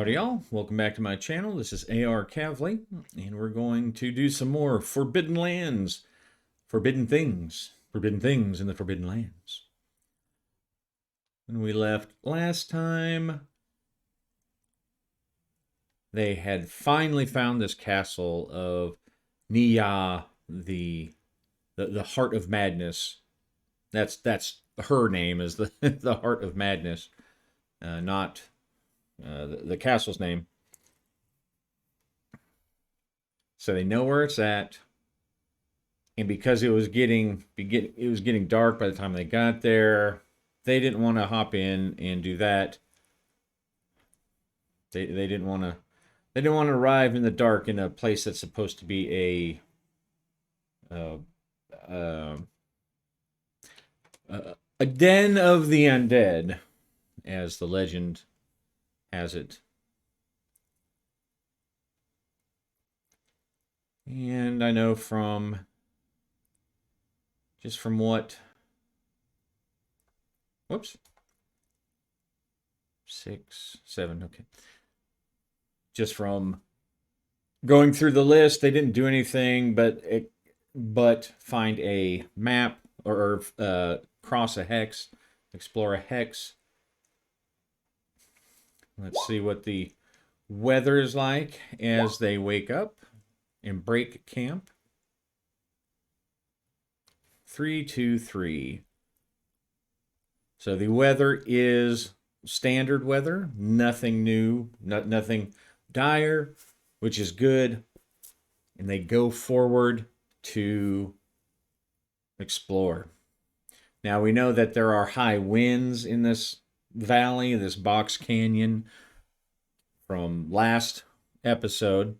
Howdy y'all, welcome back to my channel. This is AR Kavli, and we're going to do some more Forbidden Lands, Forbidden Things in the Forbidden Lands. When we left last time, they had finally found this castle of Nia, the Heart of Madness. That's her name, is the the Heart of Madness, not the castle's name. So they know where it's at, and because it was getting dark by the time they got there, they didn't want to hop in and do that. They didn't want to arrive in the dark in a place that's supposed to be uh, uh, a den of the undead, as the legend has it. And I know from what, whoops, 6, 7, okay. Just from going through the list, they didn't do anything but find a map or cross a hex, explore a hex. Let's see what the weather is like as they wake up and break camp. 323. So the weather is standard weather, nothing new, nothing dire, which is good. And they go forward to explore. Now we know that there are high winds in this valley, this box canyon from last episode.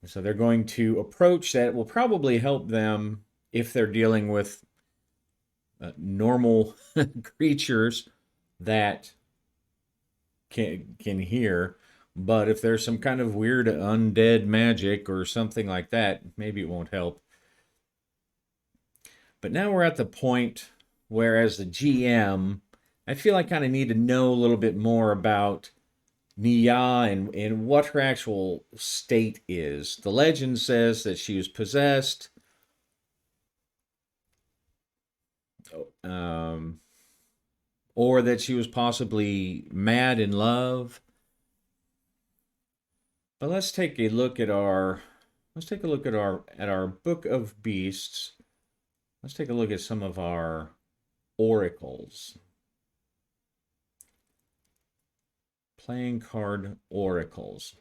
So they're going to approach that. It will probably help them if they're dealing with normal creatures that can hear. But if there's some kind of weird undead magic or something like that, maybe it won't help. But now we're at the point where, as the GM, I feel I kind of need to know a little bit more about Nia and what her actual state is. The legend says that she was possessed, or that she was possibly mad in love. But let's take a look at our book of beasts. Let's take a look at some of our oracles. Playing card oracles.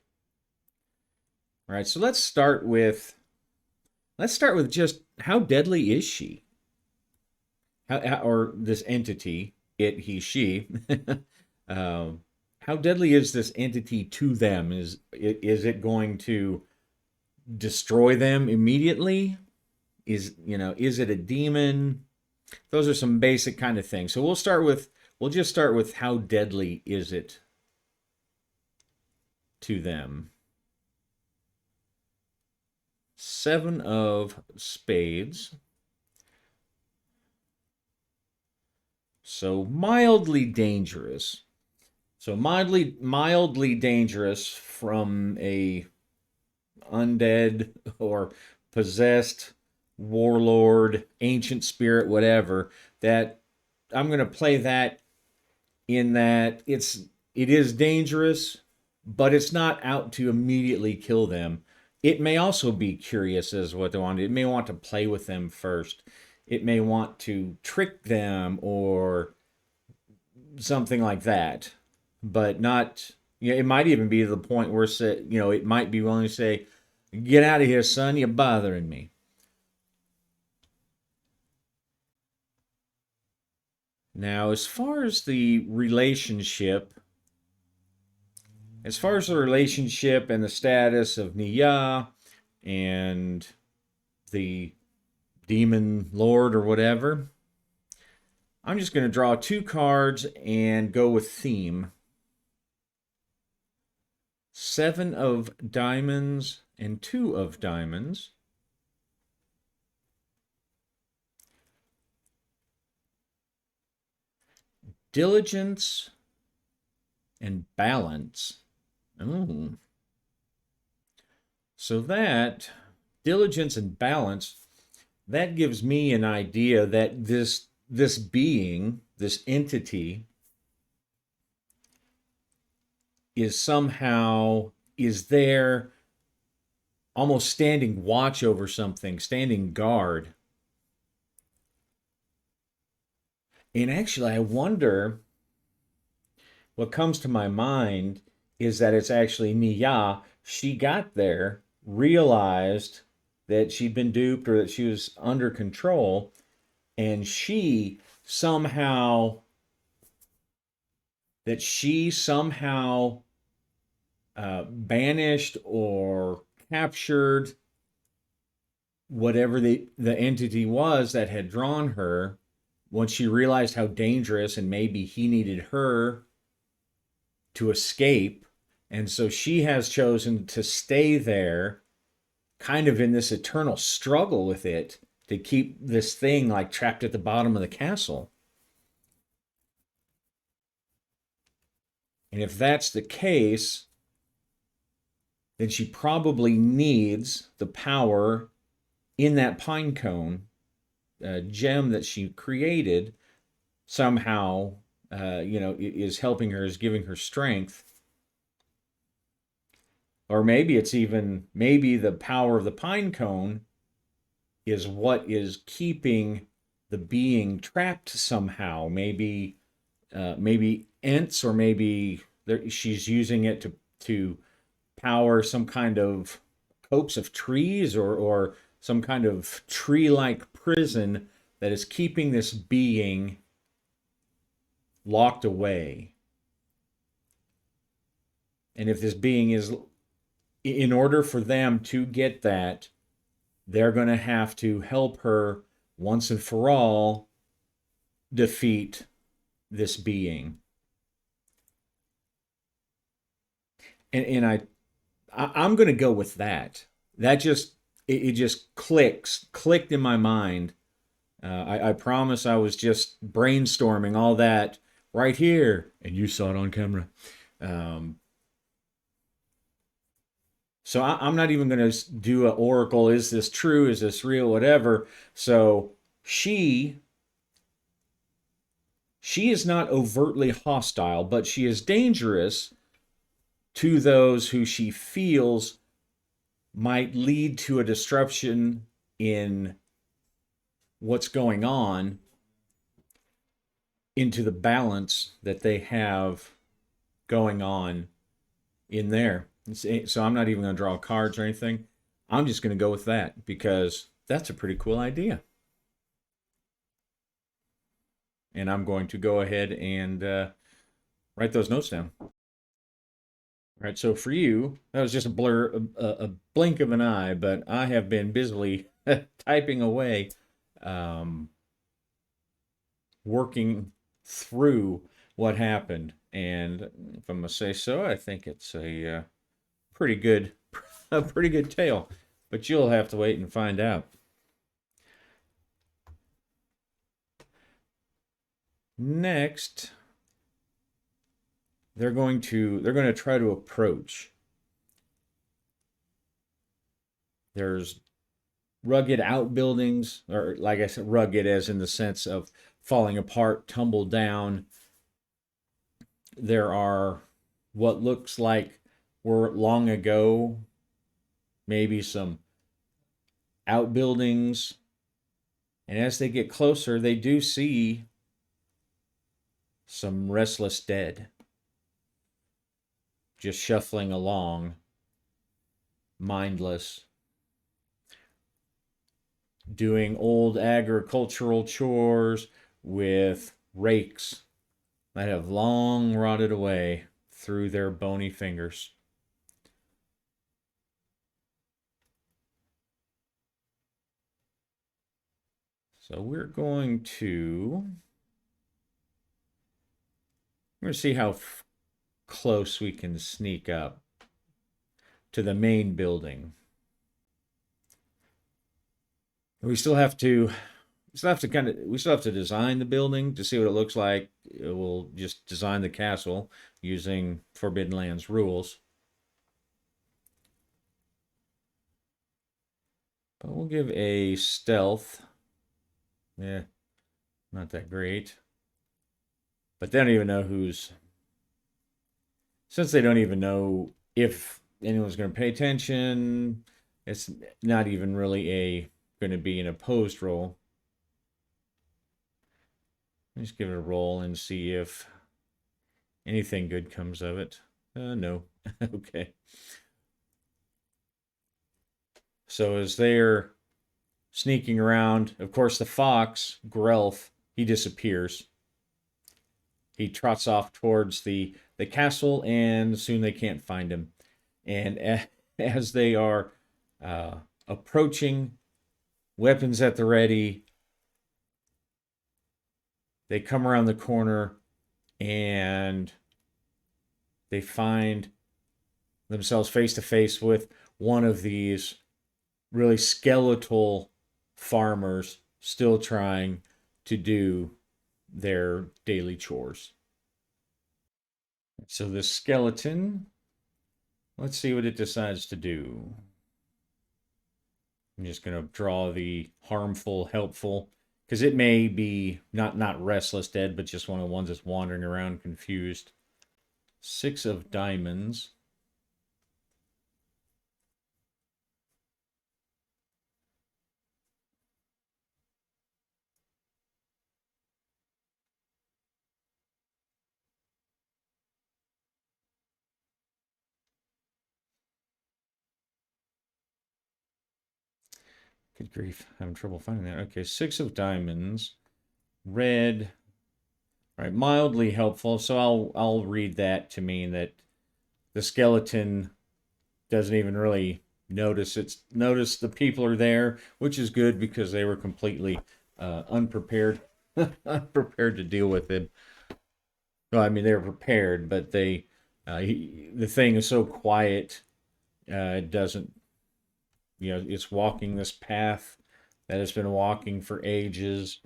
All right, so let's start with just how deadly is she? Or this entity, it, he, she. How deadly is this entity to them? Is it going to destroy them immediately? Is it a demon? Those are some basic kind of things. So we'll just start with how deadly is it to them. 7 of spades. So mildly dangerous. So mildly dangerous from a undead or possessed warlord, ancient spirit, whatever. That I'm going to play that in that it is dangerous, but it's not out to immediately kill them. It may also be curious as what they want. It may want to play with them first. It may want to trick them or something like that, but not. It might even be to the point where it might be willing to say, "Get out of here, son! You're bothering me." Now, as far as the relationship and the status of Nia and the demon lord or whatever, I'm just going to draw 2 cards and go with theme. 7 of diamonds and 2 of diamonds. Diligence and balance. Oh, so that diligence and balance, that gives me an idea that this being, this entity, is there almost standing watch over something, standing guard. And actually, I wonder, what comes to my mind is that it's actually Mia. She got there, realized that she'd been duped or that she was under control, and she somehow banished or captured whatever the entity was that had drawn her. Once she realized how dangerous and maybe he needed her to escape, and so she has chosen to stay there, kind of in this eternal struggle with it, to keep this thing like trapped at the bottom of the castle. And if that's the case, then she probably needs the power in that pine cone gem that she created somehow, is helping her, is giving her strength. Or maybe the power of the pine cone is what is keeping the being trapped somehow. Maybe Ents, or maybe she's using it to power some kind of copse of trees, or some kind of tree-like prison that is keeping this being locked away. And if this being is, in order for them to get that, they're going to have to help her once and for all defeat this being. And I'm going to go with that. That just it just clicked in my mind. I promise I was just brainstorming all that right here, and you saw it on camera. Um, so I'm not even going to do an oracle. Is this true? Is this real? Whatever. So she she is not overtly hostile, but she is dangerous to those who she feels might lead to a disruption in what's going on, into the balance that they have going on in there. So I'm not even going to draw cards or anything. I'm just going to go with that because that's a pretty cool idea. And I'm going to go ahead and write those notes down. All right, so for you, that was just a blur, a blink of an eye, but I have been busily typing away, um, working through what happened. And if I'm gonna say so, I think it's a pretty good, a pretty good tale. But you'll have to wait and find out. Next, they're going to try to approach. There's rugged outbuildings, or like I said, rugged as in the sense of falling apart, tumble down. There are what looks like were long ago maybe some outbuildings, and as they get closer, they do see some restless dead just shuffling along, mindless, doing old agricultural chores with rakes that have long rotted away through their bony fingers. So we're going to see how close we can sneak up to the main building. We still have to we still have to design the building to see what it looks like. We'll just design the castle using Forbidden Lands rules. But we'll give a stealth. Yeah, not that great. But they don't even know since they don't even know if anyone's going to pay attention, it's not even really going to be an opposed roll. Just give it a roll and see if anything good comes of it. No. Okay. So as they're sneaking around, of course, the fox, Grelf, he disappears. He trots off towards the castle, and soon they can't find him. And as they are approaching, weapons at the ready, they come around the corner and they find themselves face to face with one of these really skeletal farmers still trying to do their daily chores. So the skeleton, let's see what it decides to do. I'm just going to draw the harmful, helpful, because it may be not restless dead, but just one of the ones that's wandering around confused. 6 of diamonds. Good grief, having trouble finding that. Okay, 6 of diamonds. Red. All right, mildly helpful. So I'll read that to mean that the skeleton doesn't even really notice the people are there, which is good because they were completely unprepared unprepared to deal with him. Well, I mean they were prepared, but the thing is so quiet. It doesn't, it's walking this path that it's been walking for ages,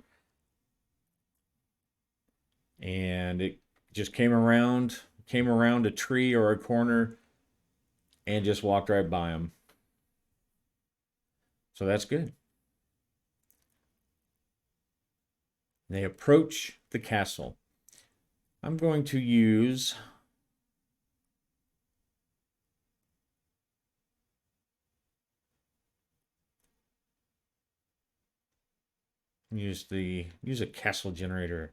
and it just came around a tree or a corner and just walked right by him. So that's good. They approach the castle. I'm going to use a castle generator.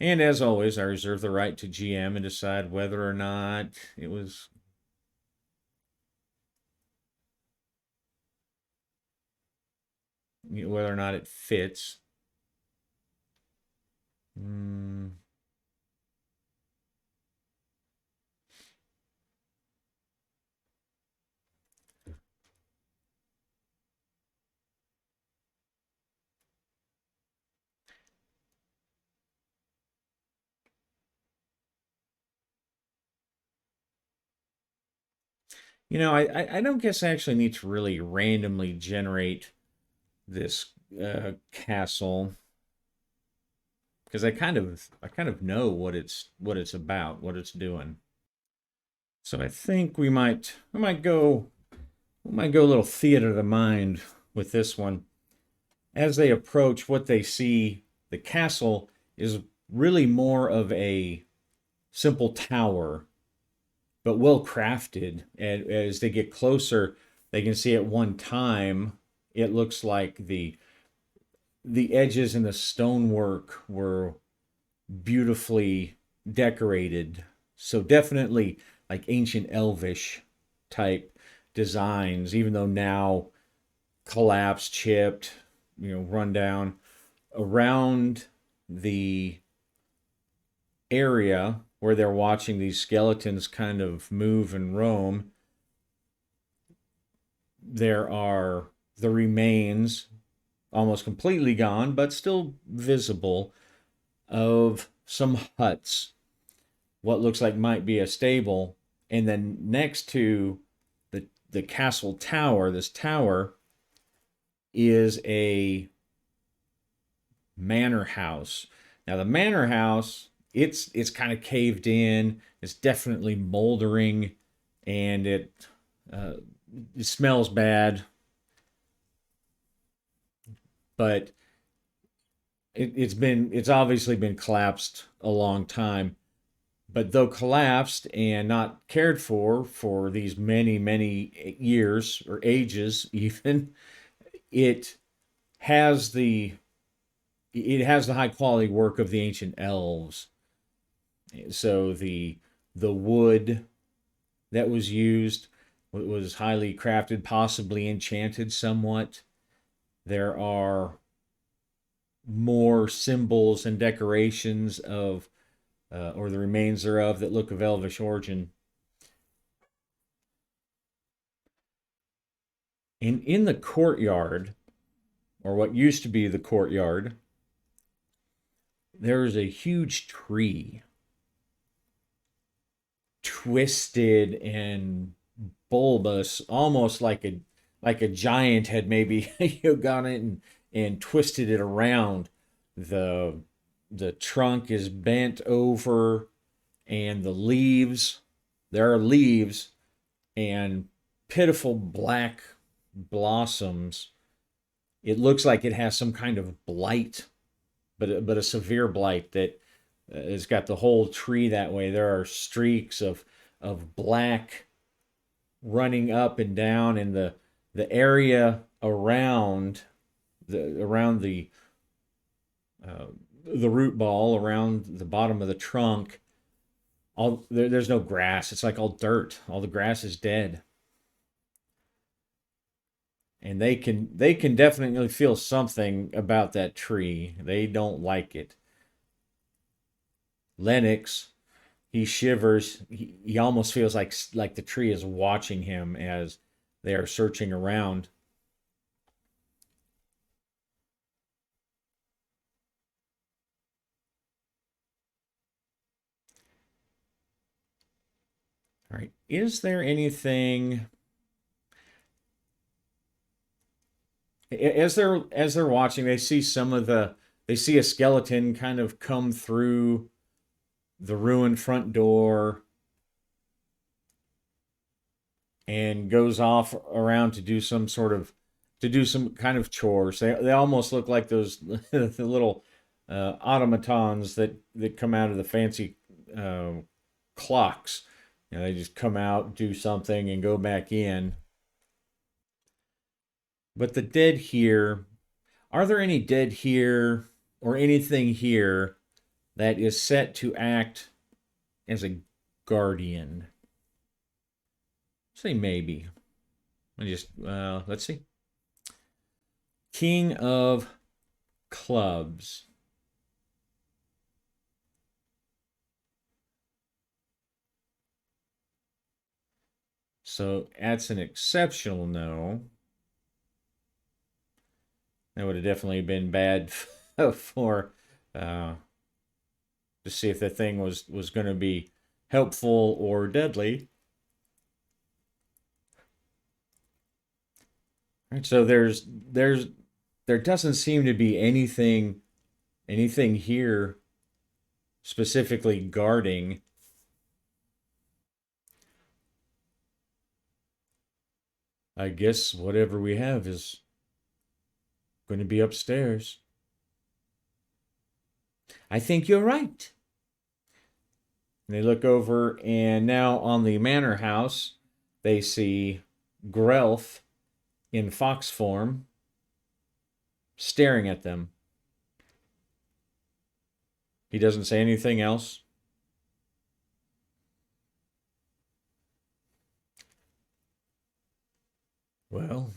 And as always, I reserve the right to GM and decide whether or not it was whether or not it fits. Mm. I don't guess I actually need to really randomly generate this castle because I kind of know what it's about, what it's doing. So I think we might go a little theater of the mind with this one. As they approach, what they see, the castle is really more of a simple tower, but well crafted. And as they get closer, they can see at one time it looks like the edges and the stonework were beautifully decorated. So definitely like ancient elvish type designs, even though now collapsed, chipped, run down. Around the area where they're watching these skeletons kind of move and roam, there are the remains, almost completely gone, but still visible, of some huts, what looks like might be a stable. And then next to the castle tower, this tower, is a manor house. Now the manor house, it's kind of caved in. It's definitely moldering, and uh, it smells bad. But it's obviously been collapsed a long time. But though collapsed and not cared for these many years or ages, even it has the it has the high quality work of the ancient elves. So the wood that was used was highly crafted, possibly enchanted somewhat. There are more symbols and decorations of, or the remains thereof, that look of elvish origin. And in the courtyard, or what used to be the courtyard, there is a huge tree, twisted and bulbous, almost like a giant had maybe gone in and twisted it around. The the trunk is bent over, and the leaves, there are leaves and pitiful black blossoms. It looks like it has some kind of blight, but a severe blight that has got the whole tree that way. There are streaks of black running up and down, and the area around uh, the root ball, around the bottom of the trunk, there's no grass. It's like all dirt. All the grass is dead, and they can definitely feel something about that tree. They don't like it. Lennox, he shivers. He almost feels like the tree is watching him as they are searching around. All right. Is there anything as they're watching, they see a skeleton kind of come through the ruined front door and goes off around to do some kind of chores. They almost look like those the little automatons that come out of the fancy uh, clocks. They just come out, do something, and go back in. But the dead here, are there any dead here or anything here that is set to act as a guardian? Say maybe. Let's see. King of clubs. So that's an exceptional no. That would have definitely been bad for to see if the thing was going to be helpful or deadly. Right, so there doesn't seem to be anything here specifically guarding. I guess whatever we have is going to be upstairs. I think you're right. And they look over, and now on the manor house, they see Grelf in fox form staring at them. He doesn't say anything else. Well,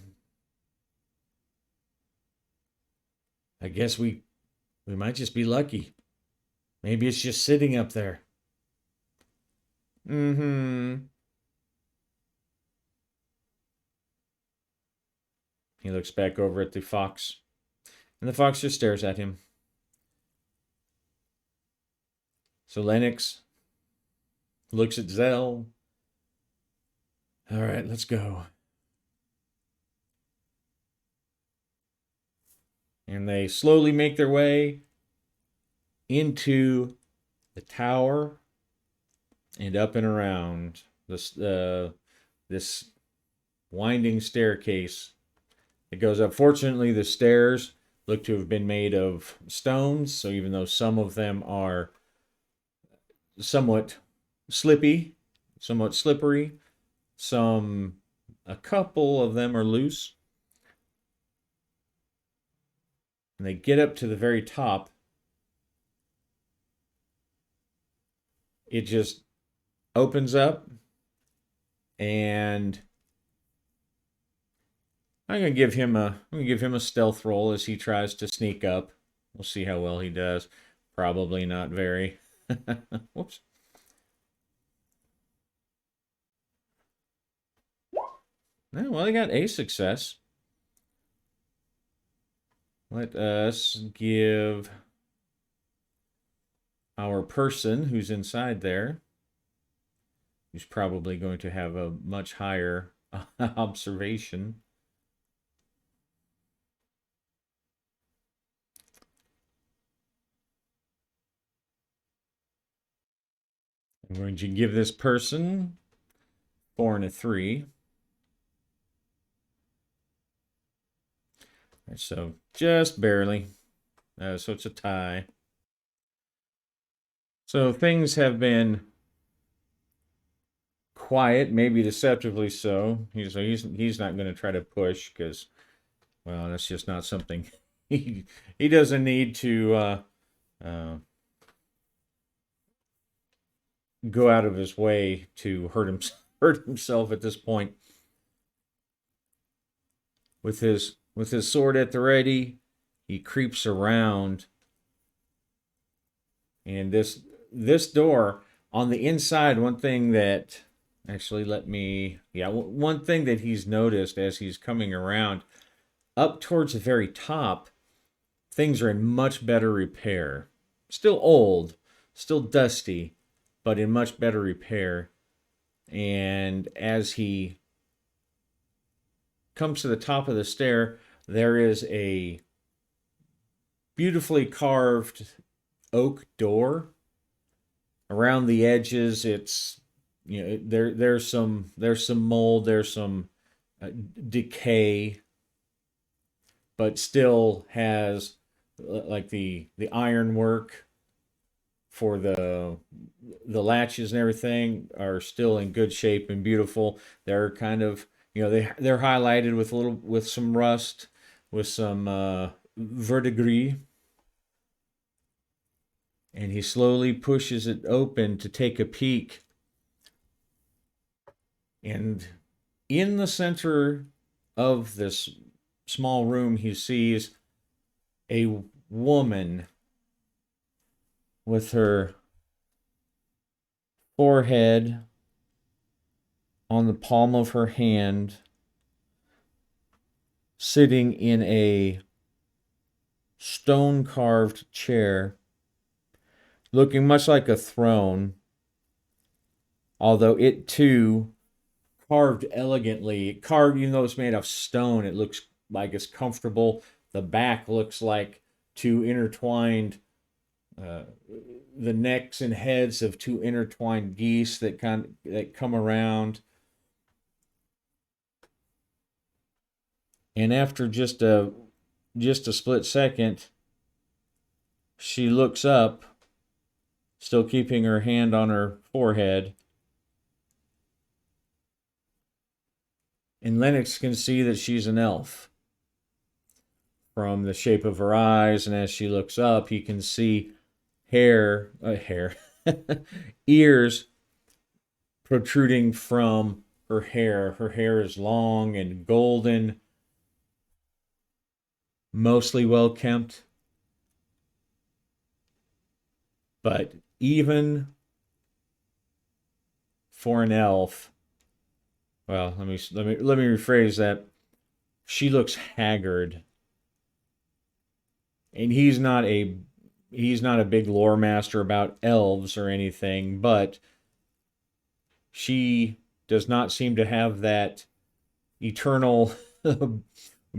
I guess we might just be lucky. Maybe it's just sitting up there. Mm-hmm. He looks back over at the fox, and the fox just stares at him. So Lennox looks at Zell. All right, let's go. And they slowly make their way into the tower and up and around this winding staircase that goes up. Fortunately, the stairs look to have been made of stones, so even though some of them are somewhat slippy, somewhat slippery, a couple of them are loose. And they get up to the very top. It just opens up, and I'm gonna give him a stealth roll as he tries to sneak up. We'll see how well he does. Probably not very. Whoops. Well, he got a success. Let us give our person who's inside there, who's probably going to have a much higher observation. I'm going to give this person 4 and a 3. Right, so just barely. So it's a tie. So things have been quiet, maybe deceptively so. He's not going to try to push because, well, that's just not something he doesn't need to go out of his way to hurt himself at this point. With his sword at the ready, he creeps around, and this door on the inside. One thing that one thing that he's noticed as he's coming around up towards the very top, things are in much better repair. Still old, still dusty, but in much better repair. And as he comes to the top of the stair, there is a beautifully carved oak door. Around the edges, it's there's some mold, there's some decay, but still has like the ironwork for the latches and everything are still in good shape and beautiful. They're kind of they're highlighted with some rust, with some verdigris. And he slowly pushes it open to take a peek. And in the center of this small room, he sees a woman with her forehead on the palm of her hand, sitting in a stone carved chair, looking much like a throne, although it too carved elegantly. Even though it's made of stone, it looks like it's comfortable. The back looks like two intertwined, the necks and heads of two intertwined geese that come around. And after just a split second, she looks up, still keeping her hand on her forehead. And Lennox can see that she's an elf from the shape of her eyes, and as she looks up, he can see ears protruding from her hair. Her hair is long and golden, mostly well kempt. But even for an elf, well, let me rephrase that. She looks haggard. And he's not a big lore master about elves or anything, but she does not seem to have that eternal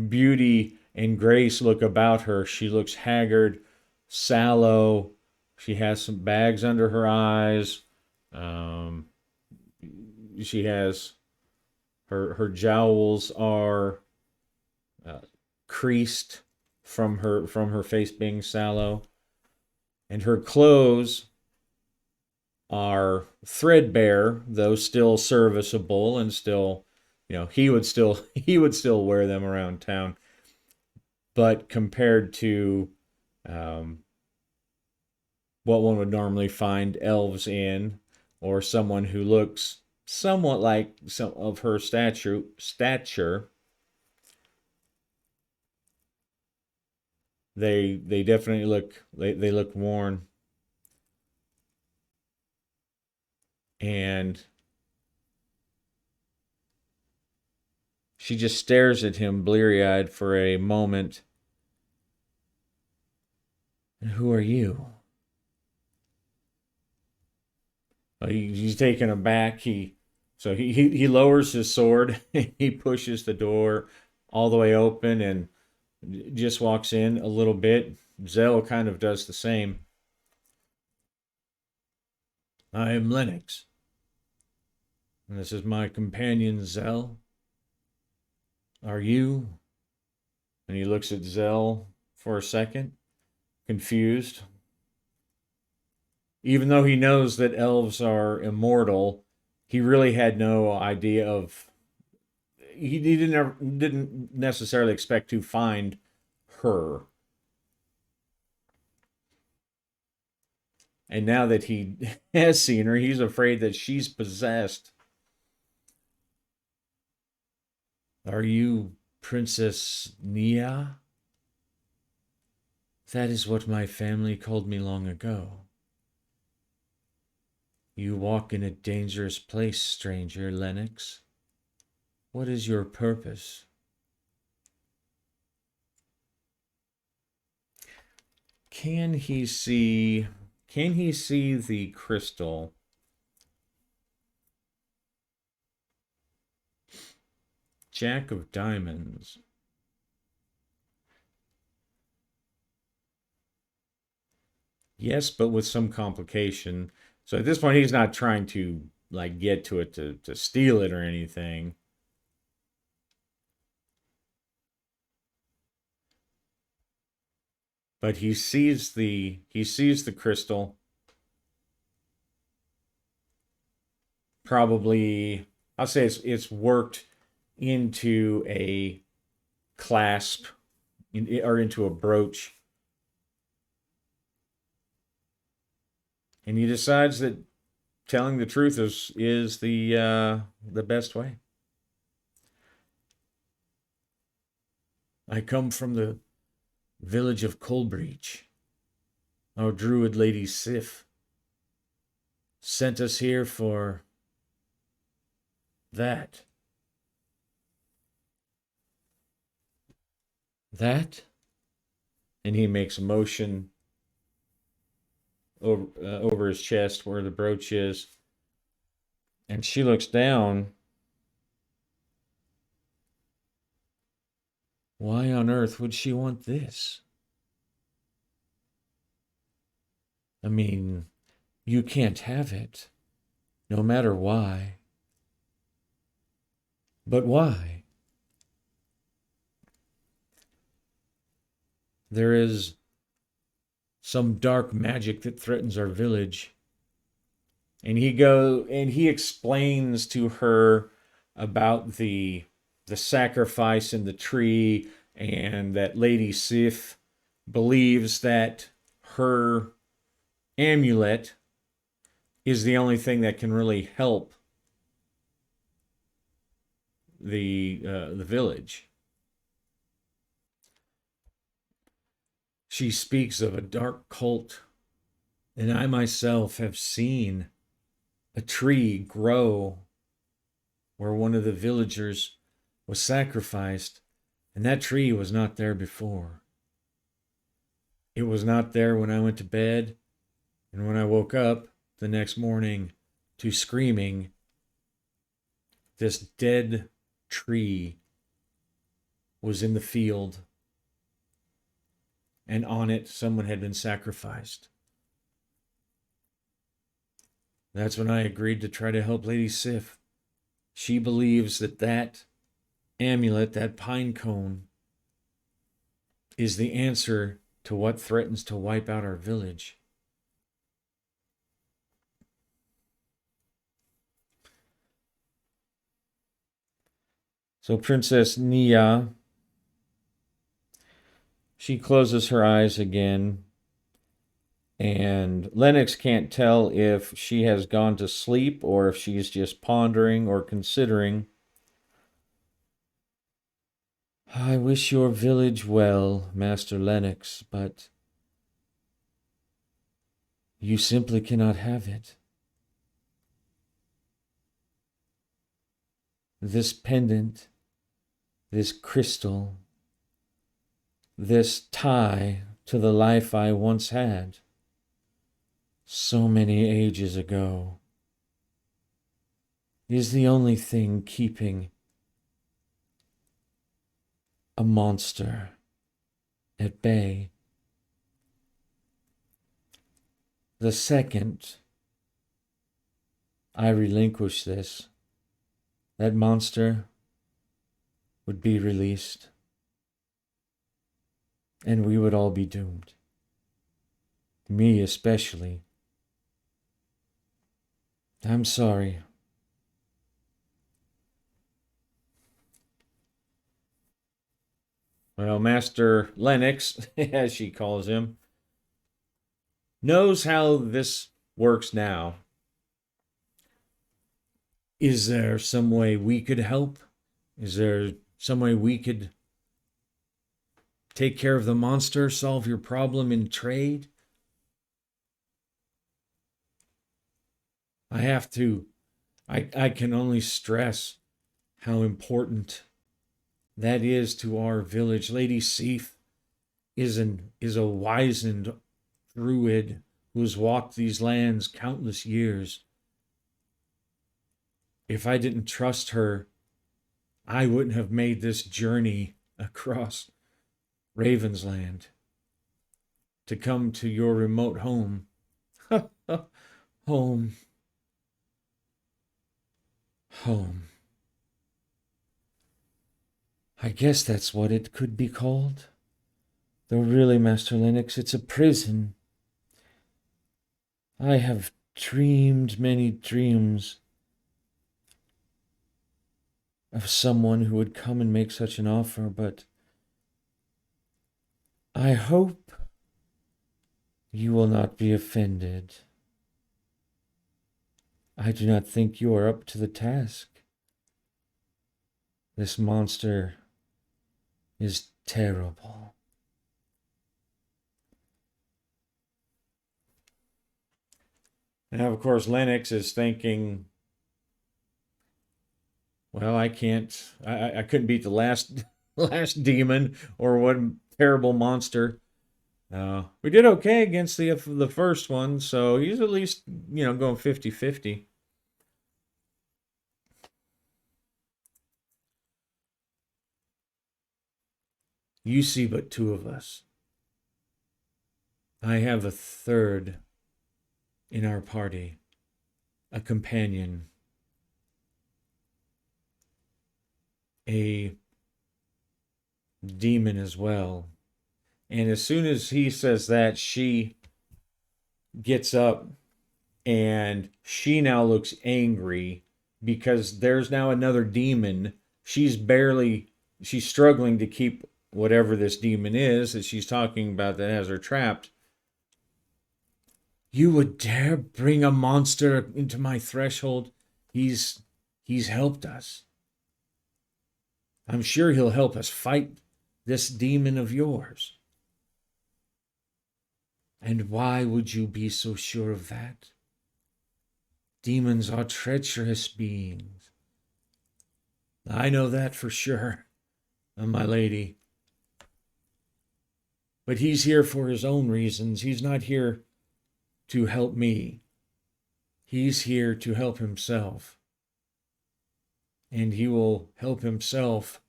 beauty and Grace look about her. She looks haggard, sallow. She has some bags under her eyes. Um, she has her jowls are uh, creased from her face being sallow, and her clothes are threadbare, though still serviceable and still, he would still wear them around town. But compared to um, what one would normally find elves in, or someone who looks somewhat like some of her stature, they definitely they look worn. And she just stares at him bleary-eyed for a moment. And who are you? He's taken aback. He lowers his sword. He pushes the door all the way open and just walks in a little bit. Zell kind of does the same. I am Lennox, and this is my companion Zell. Are you? And he looks at Zell for a second, confused. Even though he knows that elves are immortal, he really had no idea of. He didn't necessarily expect to find her. And now that he has seen her, he's afraid that she's possessed. Are you Princess Nia? That is what my family called me long ago. You walk in a dangerous place, stranger Lennox. What is your purpose? Can he see the crystal? Jack of Diamonds. Yes, but with some complication. So at this point, he's not trying to like get to it to steal it or anything. But he sees the crystal. Probably, I'll say it's worked into a clasp or into a brooch, and he decides that telling the truth is the best way. I come from the village of Colbreach. Our druid lady Sif sent us here for that. That? And he makes a motion over his chest where the brooch is. And she looks down. Why on earth would she want this? I mean, you can't have it, no matter why. But why? There is some dark magic that threatens our village. And he explains to her about the sacrifice in the tree, and that Lady Sif believes that her amulet is the only thing that can really help the village. She speaks of a dark cult, and I myself have seen a tree grow where one of the villagers was sacrificed, and that tree was not there before. It was not there when I went to bed, and when I woke up the next morning to screaming, this dead tree was in the field and on it someone had been sacrificed. That's when I agreed to try to help Lady Sif. She believes that that amulet, that pine cone, is the answer to what threatens to wipe out our village. So Princess Nia, she closes her eyes again, and Lennox can't tell if she has gone to sleep or if she's just pondering or considering. I wish your village well, Master Lennox, but you simply cannot have it. This pendant, this crystal, this tie to the life I once had, so many ages ago, is the only thing keeping a monster at bay. The second I relinquish this, that monster would be released, and we would all be doomed. Me especially. I'm sorry. Well, Master Lennox, as she calls him, knows how this works now. Is there some way we could help? Is there some way we could take care of the monster, solve your problem in trade? I can only stress how important that is to our village. Lady Sif is a wizened druid who has walked these lands countless years. If I didn't trust her, I wouldn't have made this journey across Ravensland to come to your remote home. Home. Home. I guess that's what it could be called. Though really, Master Lennox, it's a prison. I have dreamed many dreams of someone who would come and make such an offer, but I hope you will not be offended. I do not think you are up to the task. This monster is terrible. Now, of course, Lennox is thinking, well, I couldn't beat the last demon or what terrible monster. We did okay against the first one, so he's at least, going 50-50. You see but two of us. I have a third in our party, a companion, a demon as well. And as soon as he says that, she gets up and she now looks angry because there's now another demon. She's struggling to keep whatever this demon is that she's talking about that has her trapped. You would dare bring a monster into my threshold? He's helped us. I'm sure he'll help us fight this demon of yours. And why would you be so sure of that? Demons are treacherous beings. I know that for sure, my lady. But he's here for his own reasons. He's not here to help me. He's here to help himself. And he will help himself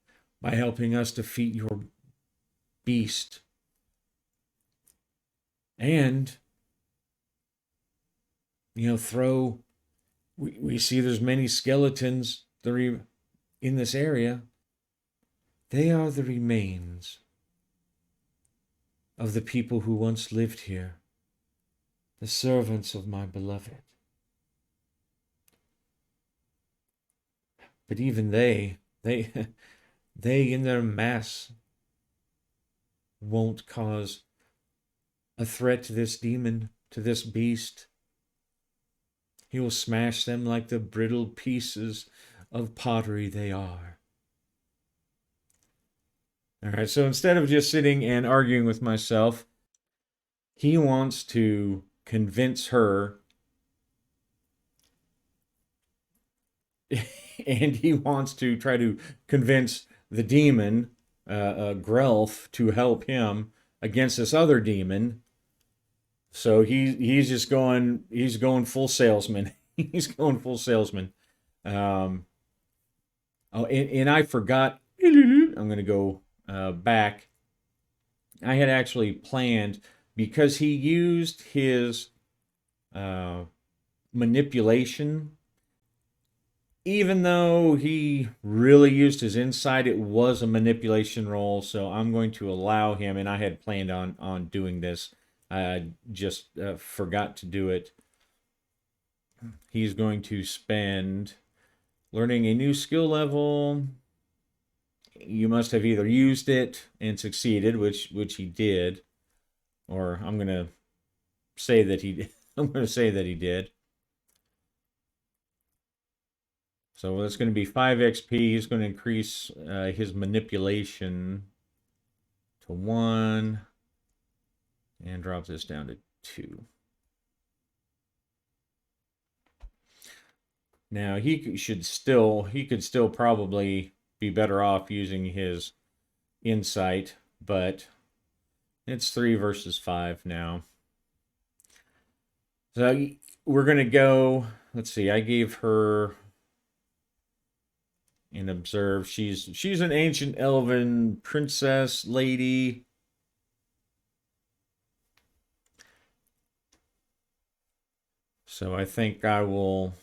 by helping us defeat your beast. And, throw. We see there's many skeletons that are in this area. They are the remains of the people who once lived here, the servants of my beloved. But even they, they in their mass won't cause a threat to this demon, to this beast. He will smash them like the brittle pieces of pottery they are. All right, so instead of just sitting and arguing with myself, he wants to convince her and he wants to try to convince the demon, Grelf, to help him against this other demon. So he's going full salesman. He's going full salesman. Um, and I forgot. I'm going to go back. I had actually planned because he used his manipulation. Even though he really used his insight, it was a manipulation roll. So I'm going to allow him, and I had planned on doing this. I just forgot to do it. He's going to spend learning a new skill level. You must have either used it and succeeded, which he did, or I'm going to say that he I'm going to say that he did. So that's going to be 5 XP. He's going to increase his manipulation to 1 and drop this down to 2. Now he could still probably be better off using his insight, but it's 3 versus 5 now. So we're going to go, let's see, I gave her and observe. She's an ancient elven princess lady. So I think I will,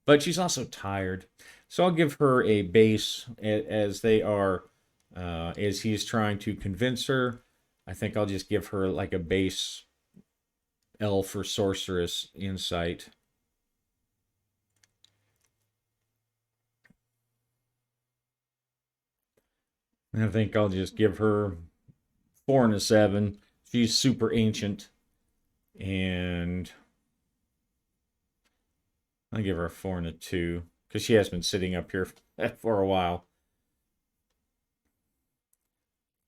but she's also tired. So I'll give her a base as they are, as he's trying to convince her. I think I'll just give her like a base elf or sorceress insight. And I think I'll just give her 4 and a 7. She's super ancient. And I'll give her a 4 and a 2 because she has been sitting up here for a while.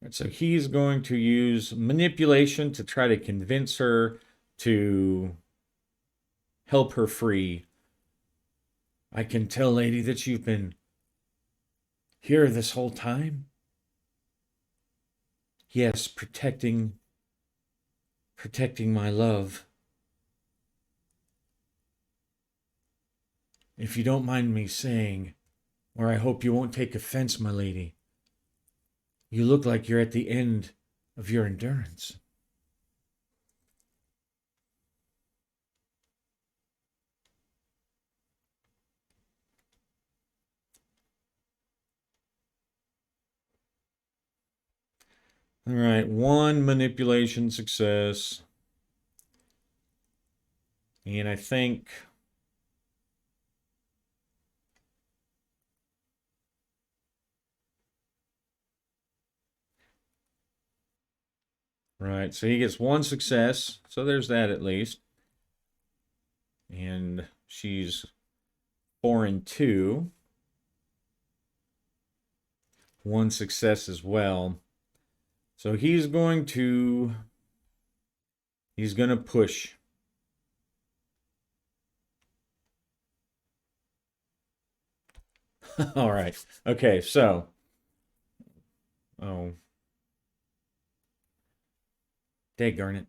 Right, so he's going to use manipulation to try to convince her to help her free. I can tell, lady, that you've been here this whole time. Yes, protecting my love. If you don't mind me saying, or I hope you won't take offense, my lady, you look like you're at the end of your endurance. All right, 1 manipulation success. And I think right, so he gets 1 success. So there's that at least. And she's 4 and 2. 1 success as well. So he's going to push. All right. Okay, so oh, daggone it.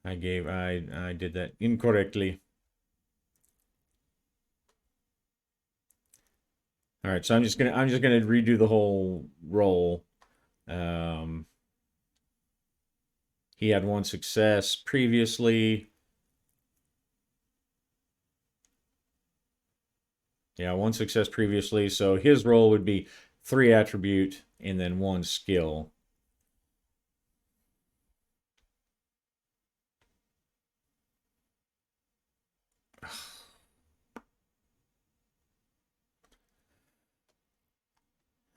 I did that incorrectly. All right, so I'm just gonna redo the whole roll. He had one success previously. Yeah, one success previously. So his roll would be 3 attribute and then 1 skill.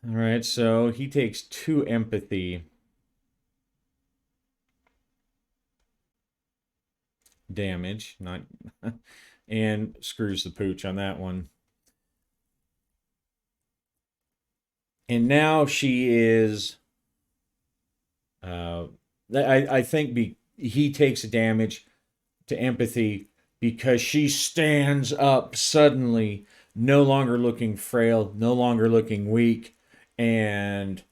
All right, so he takes 2 empathy damage, not and screws the pooch on that one. And now she is I think he takes damage to empathy because she stands up suddenly, no longer looking frail, no longer looking weak, and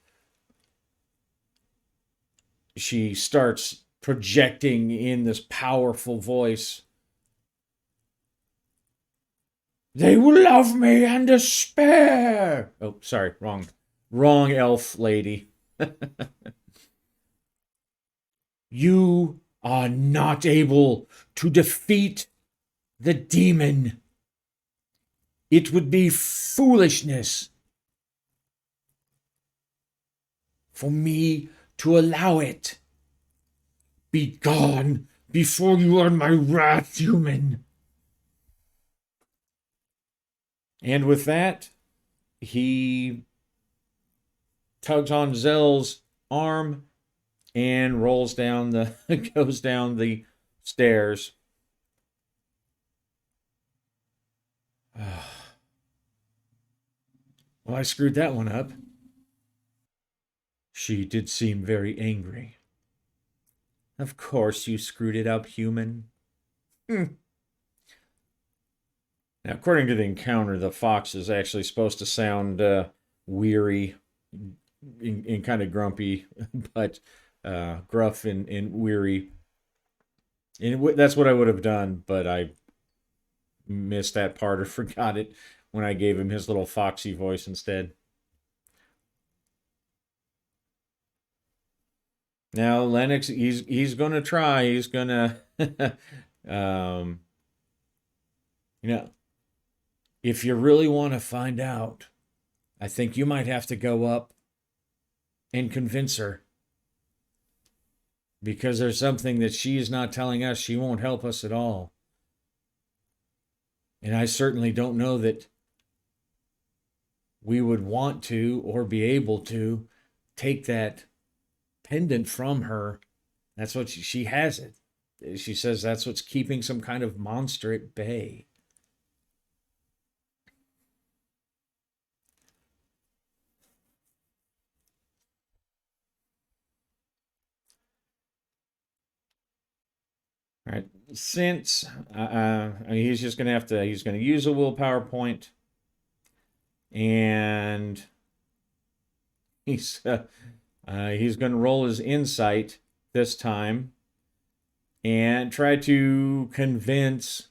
she starts projecting in this powerful voice. They will love me and despair. Oh, sorry, wrong elf lady. You are not able to defeat the demon. It would be foolishness for me to allow it. Be gone before you earn my wrath, human. And with that, he tugs on Zell's arm and rolls down the goes down the stairs. Well, I screwed that one up. She did seem very angry. Of course you screwed it up, human. Now, according to the encounter, the fox is actually supposed to sound weary and kind of grumpy, but gruff and weary. And that's what I would have done, but I missed that part or forgot it when I gave him his little foxy voice instead. Now Lennox, he's gonna try. He's gonna, um, you know, if you really want to find out, I think you might have to go up and convince her because there's something that she is not telling us. She won't help us at all, and I certainly don't know that we would want to or be able to take that pendant from her. That's what she has it. She says that's what's keeping some kind of monster at bay. All right. Since he's just going to have to, he's going to use a willpower point, and he's going to roll his insight this time and try to convince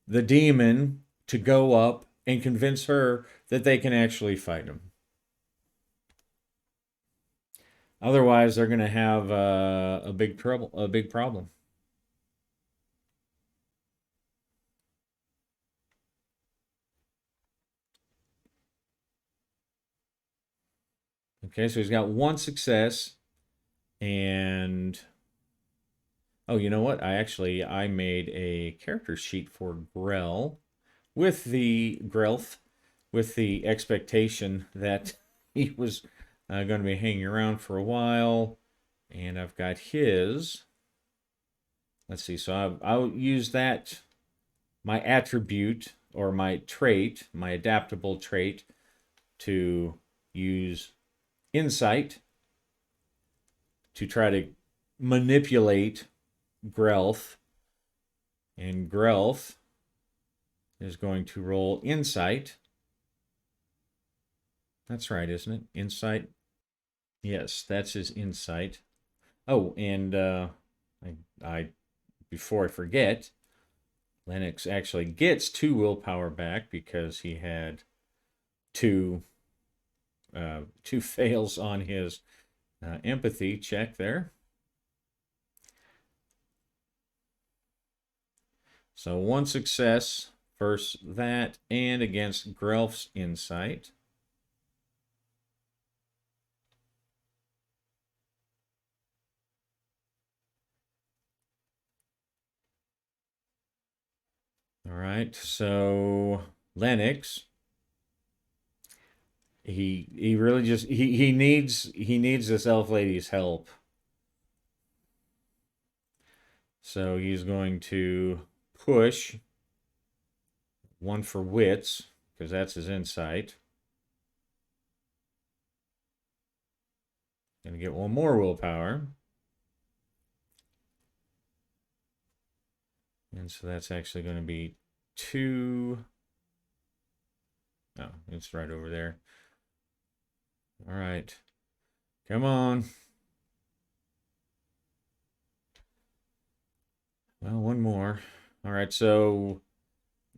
the demon to go up and convince her that they can actually fight him. Otherwise, they're going to have a big problem. Okay, so he's got 1 success, and oh, you know what? I made a character sheet for Grell with the Grelf, with the expectation that he was going to be hanging around for a while, and I've got his. Let's see. So I'll use that, my attribute or my trait, my adaptable trait, to use insight to try to manipulate Grelf. And Grelf is going to roll insight. That's right, isn't it? Insight. Yes, that's his insight. Oh, and I before I forget, Lennox actually gets 2 willpower back because he had two fails on his empathy check there. So one success versus that and against Grelf's Insight. All right, so Lennox, he really just he needs this elf lady's help. So he's going to push one for wits because that's his insight. Gonna get one more willpower. And so that's actually going to be 2. Oh, it's right over there. All right. Come on. Well, one more. All right, so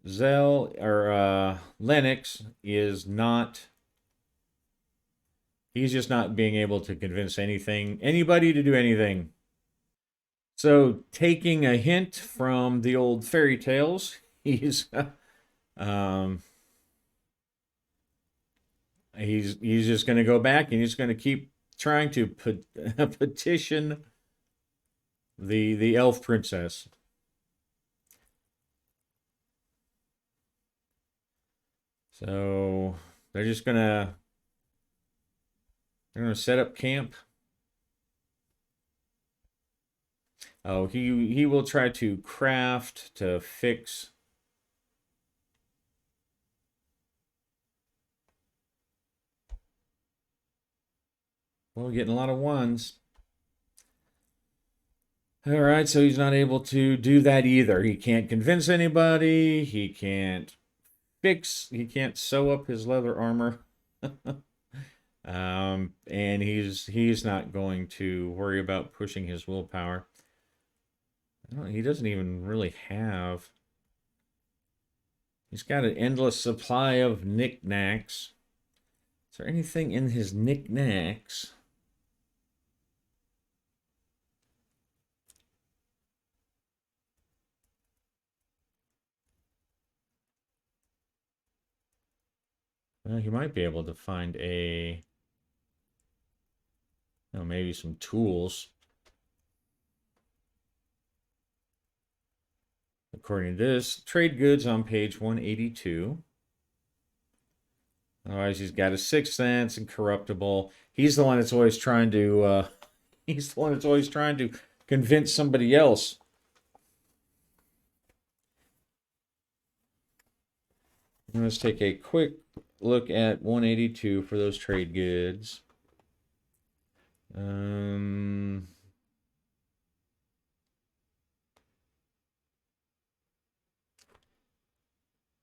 Zell or Lennox is not. He's just not being able to convince anybody to do anything. So, taking a hint from the old fairy tales, he's um, he's just going to go back and he's going to keep trying to petition the elf princess. So they're gonna set up camp. Oh, he will try to craft to fix. Well, getting a lot of ones. All right, so he's not able to do that either. He can't convince anybody. He can't sew up his leather armor. And he's not going to worry about pushing his willpower. He doesn't even really have. He's got an endless supply of knickknacks. Is there anything in his knickknacks? Well, he might be able to find maybe some tools. According to this, trade goods on page 182. Otherwise, he's got a sixth sense, incorruptible. He's the one that's always trying to. He's the one that's always trying to convince somebody else. Let's take a quick look at 182 for those trade goods.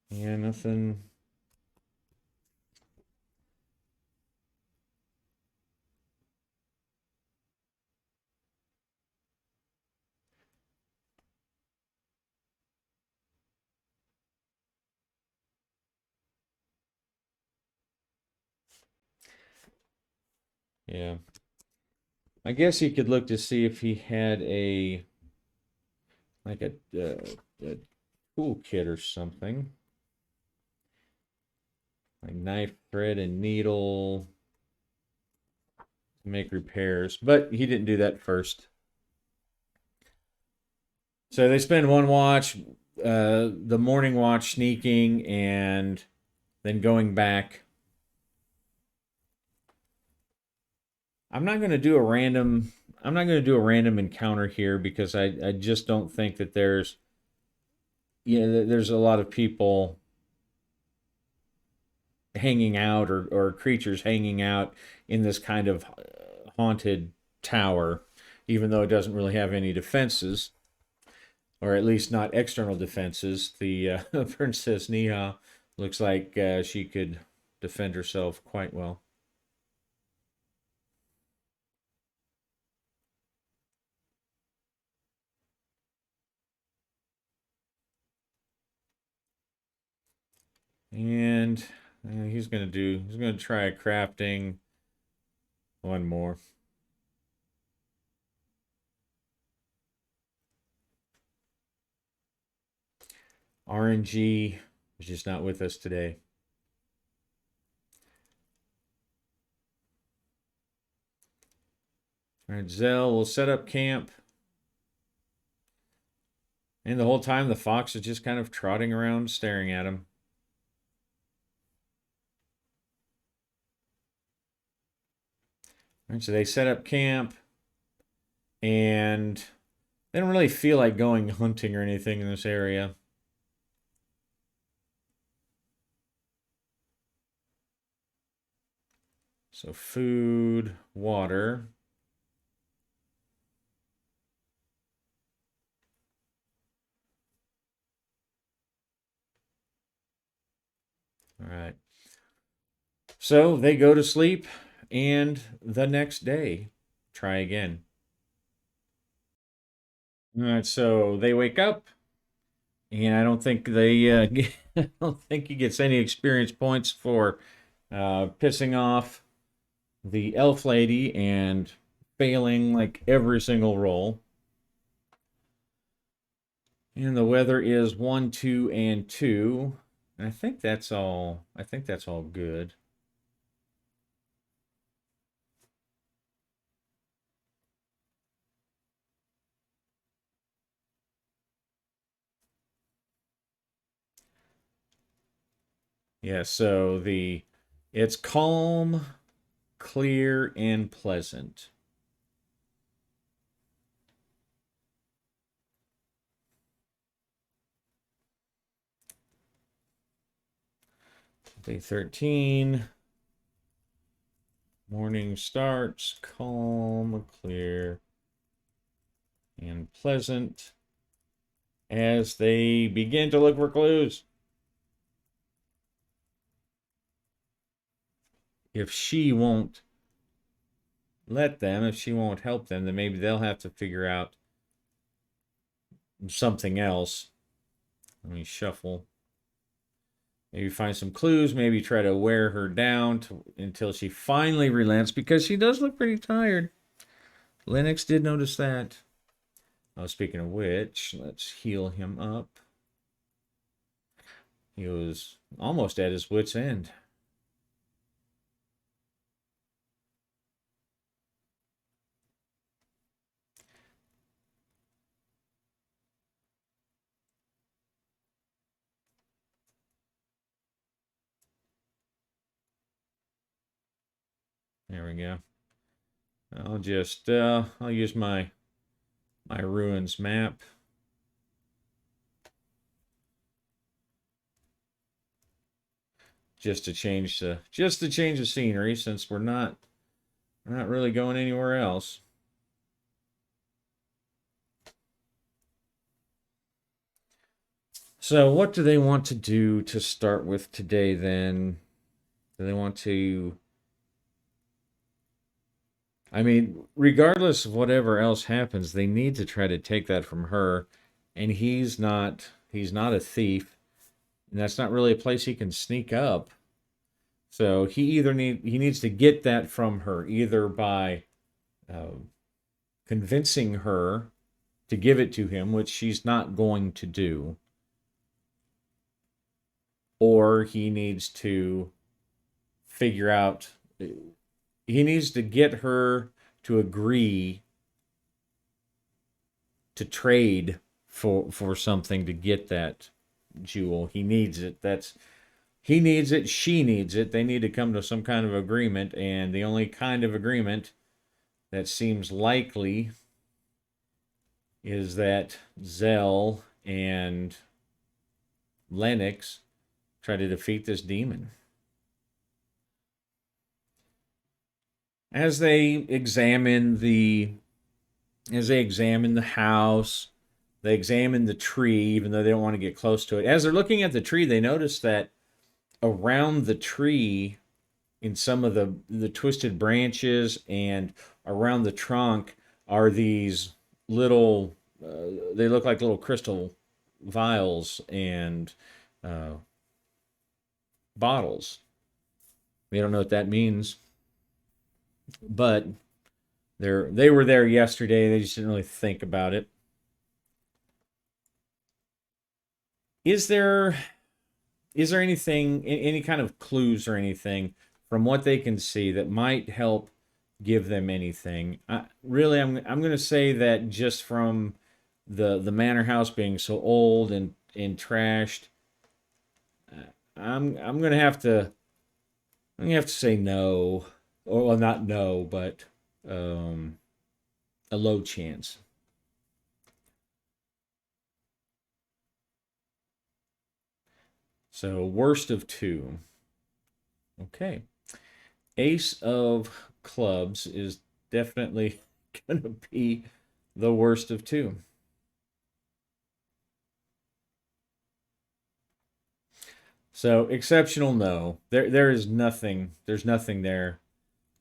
Yeah, nothing. Yeah. I guess you could look to see if he had a a toolkit or something. Like knife, thread, and needle to make repairs. But he didn't do that first. So they spend one watch, the morning watch sneaking and then going back. I'm not going to do a random. I'm not going to do a random encounter here because I just don't think that there's a lot of people hanging out or creatures hanging out in this kind of haunted tower, even though it doesn't really have any defenses, or at least not external defenses. The Princess Neha looks like she could defend herself quite well. And he's gonna try crafting one more. RNG is just not with us today. All right, Zell will set up camp. And the whole time the fox is just kind of trotting around staring at him. All right, so they set up camp and they don't really feel like going hunting or anything in this area. So food, water. All right. So they go to sleep and the next day try again. All right, so they wake up and I don't think I don't think he gets any experience points for pissing off the elf lady and failing like every single roll. And the weather is 1, 2, and 2. And I think that's all. I think that's all good. Yeah, so it's calm, clear, and pleasant. Day 13. Morning starts calm, clear, and pleasant as they begin to look for clues. If she won't let them, if she won't help them, then maybe they'll have to figure out something else. Let me shuffle. Maybe find some clues, maybe try to wear her down until she finally relents because she does look pretty tired. Lennox did notice that. Oh, speaking of which, let's heal him up. He was almost at his wit's end. There we go. I'll use my ruins map. Just to change the scenery since we're not really going anywhere else. So what do they want to do to start with today then? Do they want to I mean, regardless of whatever else happens, they need to try to take that from her. And he's not a thief, and that's not really a place he can sneak up. So he needs to get that from her either by uh, convincing her to give it to him, which she's not going to do, or he needs to figure out he needs to get her to agree to trade for something to get that jewel. He needs it. He needs it, she needs it. They need to come to some kind of agreement, and the only kind of agreement that seems likely is that Zell and Lennox try to defeat this demon. As they examine the house, they examine the tree, even though they don't want to get close to it. As they're looking at the tree, they notice that around the tree, in some of the twisted branches and around the trunk, are these little. They look like little crystal vials and uh, bottles. We don't know what that means, but they were there yesterday. They just didn't really think about it. Is there anything, any kind of clues or anything from what they can see that might help give them anything? Really, I'm going to say that just from the manor house being so old and trashed, I'm going to have to say no, or well, not no, but um, a low chance. So worst of two. Okay. Ace of clubs is definitely going to be the worst of two. So exceptional, no. There is nothing. There's nothing there.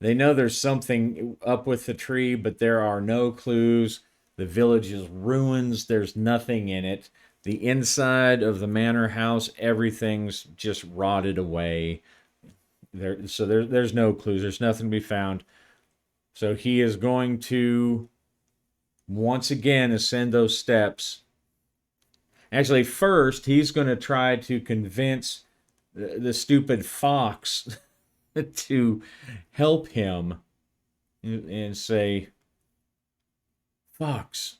They know there's something up with the tree, but there are no clues. The village is ruins. There's nothing in it. The inside of the manor house, everything's just rotted away. There's no clues. There's nothing to be found. So he is going to once again ascend those steps. Actually, first he's going to try to convince the stupid fox to help him and say, "Fox,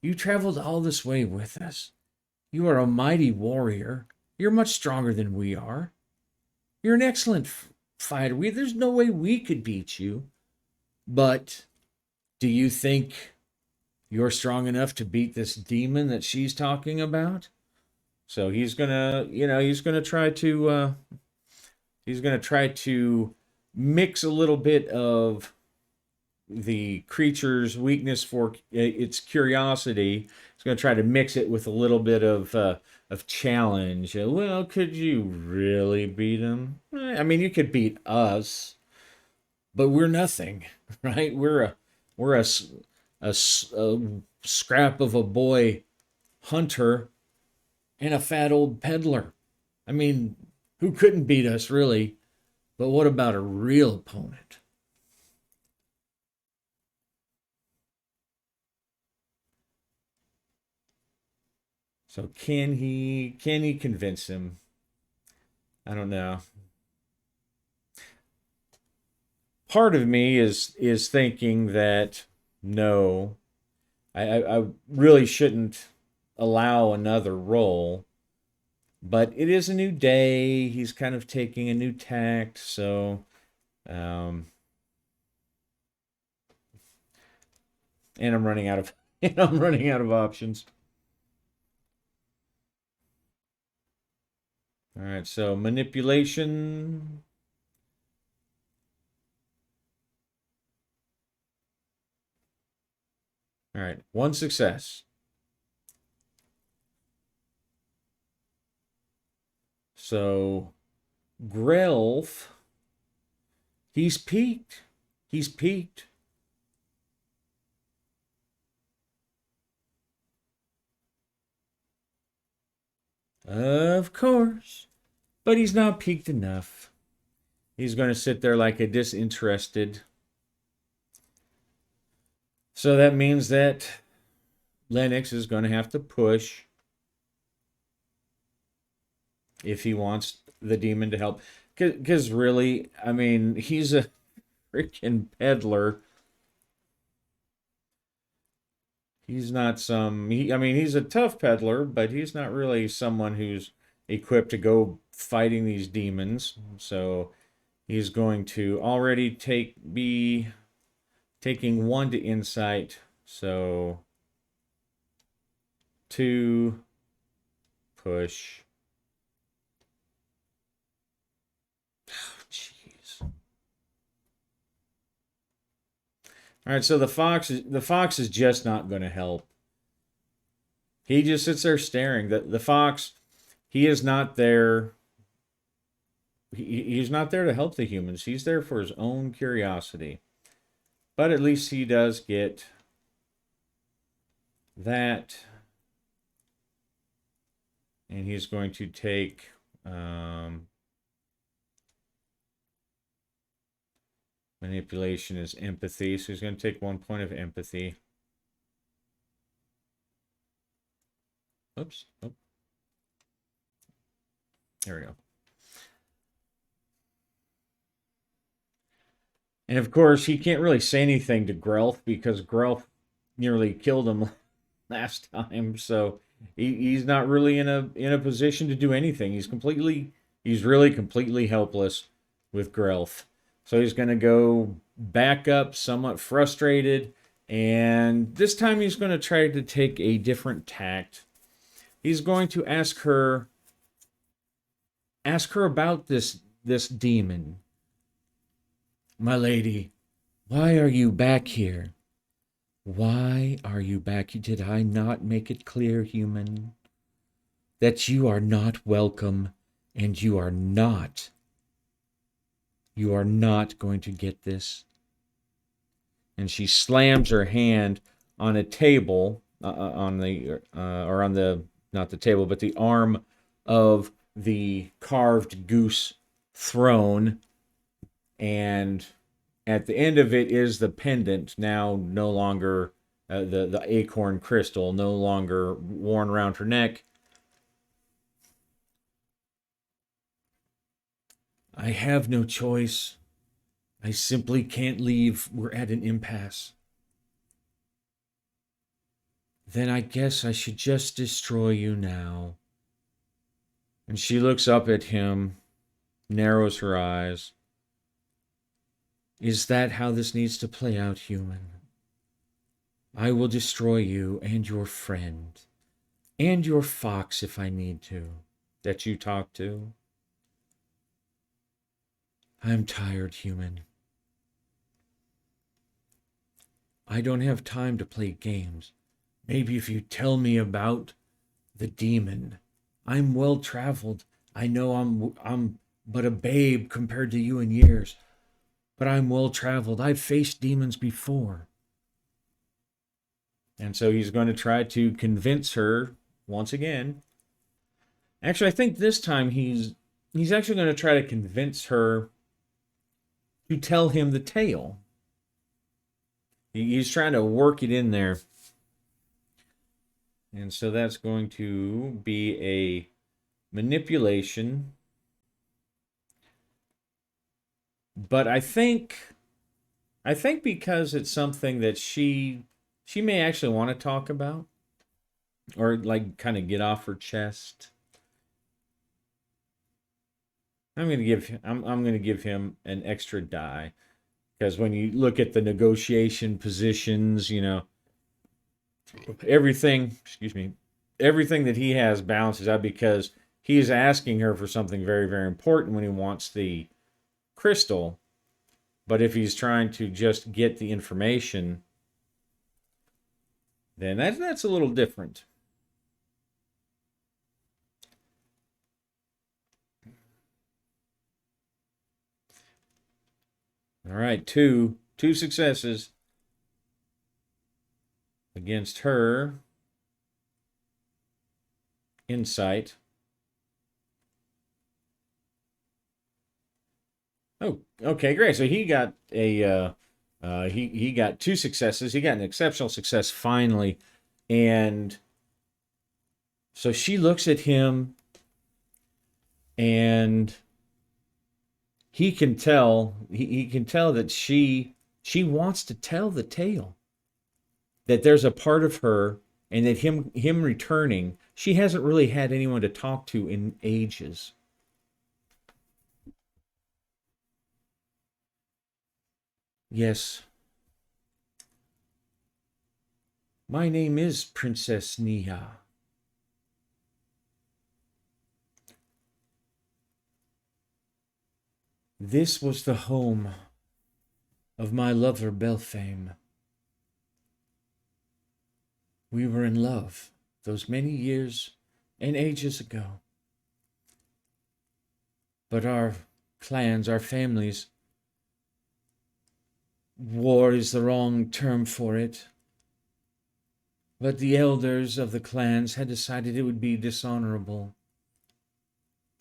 you traveled all this way with us. You are a mighty warrior. You're much stronger than we are. You're an excellent fighter. There's no way we could beat you. But do you think you're strong enough to beat this demon that she's talking about?" So he's gonna try to mix a little bit of the creature's weakness for its curiosity. He's gonna try to mix it with a little bit of challenge. Well, could you really beat him? I mean, you could beat us, but we're nothing, right? We're a scrap of a boy hunter and a fat old peddler. I mean, who couldn't beat us, really? But what about a real opponent? So can he convince him? I don't know. Part of me is thinking that no, I really shouldn't allow another roll. But it is a new day. He's kind of taking a new tact, so um, and I'm running out of I'm running out of options. All right, so manipulation. All right, one success. So Grelf, he's peaked. He's peaked. Of course. But he's not peaked enough. He's going to sit there like a disinterested. So that means that Lennox is going to have to push if he wants the demon to help. Because really, I mean, he's a freaking peddler. He's not I mean, he's a tough peddler, but he's not really someone who's equipped to go fighting these demons. So he's going to already be taking one to insight. So two push. Jeez. All right, so the fox is just not going to help. He just sits there staring. The fox, he is not there. He's not there to help the humans. He's there for his own curiosity. But at least he does get that. And he's going to take manipulation is empathy. So he's going to take 1 point of empathy. Oops. Oh. There we go. And of course, he can't really say anything to Grelf because Grelf nearly killed him last time. So he's not really in a position to do anything. He's really completely helpless with Grelf. So he's going to go back up, somewhat frustrated, and this time he's going to try to take a different tact. He's going to ask her about this demon. My lady, why are you back here? Why are you back? Did I not make it clear, human, that you are not welcome and you are not going to get this? And she slams her hand on a table, on the, or on the, not the table, but the arm of the carved goose throne. And at the end of it is the pendant, now no longer the acorn crystal, no longer worn around her neck. I have no choice. I simply can't leave. We're at an impasse. Then I guess I should just destroy you now. And she looks up at him, narrows her eyes. Is that how this needs to play out, human? I will destroy you and your friend, and your fox if I need to, that you talk to. I'm tired, human. I don't have time to play games. Maybe if you tell me about the demon. I'm well traveled. I know I'm but a babe compared to you in years, but I'm well traveled. I've faced demons before. And so he's going to try to convince her once again. Actually, I think this time he's actually going to try to convince her to tell him the tale. He's trying to work it in there. And so that's going to be a manipulation. But I think because it's something that she may actually want to talk about, or like kind of get off her chest. I'm gonna give him an extra die, because when you look at the negotiation positions, everything, excuse me, everything that he has balances out, because he is asking her for something very, very important when he wants the crystal. But if he's trying to just get the information, then that's a little different. All right, two successes against her insight. Oh, okay, great. So he got he got two successes. He got an exceptional success finally, and so she looks at him, and he can tell that she wants to tell the tale. That there's a part of her, and that him returning, she hasn't really had anyone to talk to in ages. Yes, my name is Princess Nia. This was the home of my lover Belfame. We were in love those many years and ages ago. But our clans, our families, war is the wrong term for it. But the elders of the clans had decided it would be dishonorable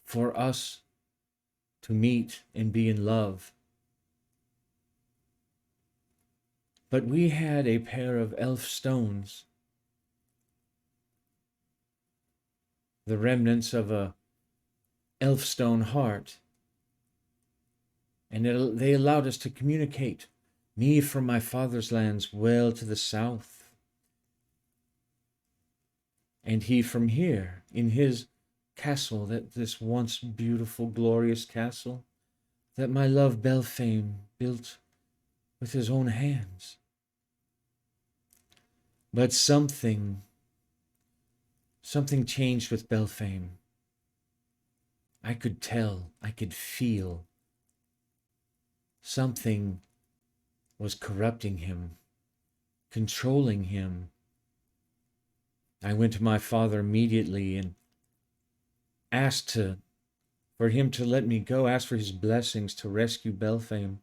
for us to meet and be in love. But we had a pair of elf stones, the remnants of a elfstone heart. And they allowed us to communicate, me from my father's lands well to the south, and he from here, in his castle, that this once beautiful, glorious castle, that my love Belfame built with his own hands. But something changed with Belfame. I could tell, I could feel. Something was corrupting him, controlling him. I went to my father immediately and asked for him to let me go, asked for his blessings to rescue Belfame.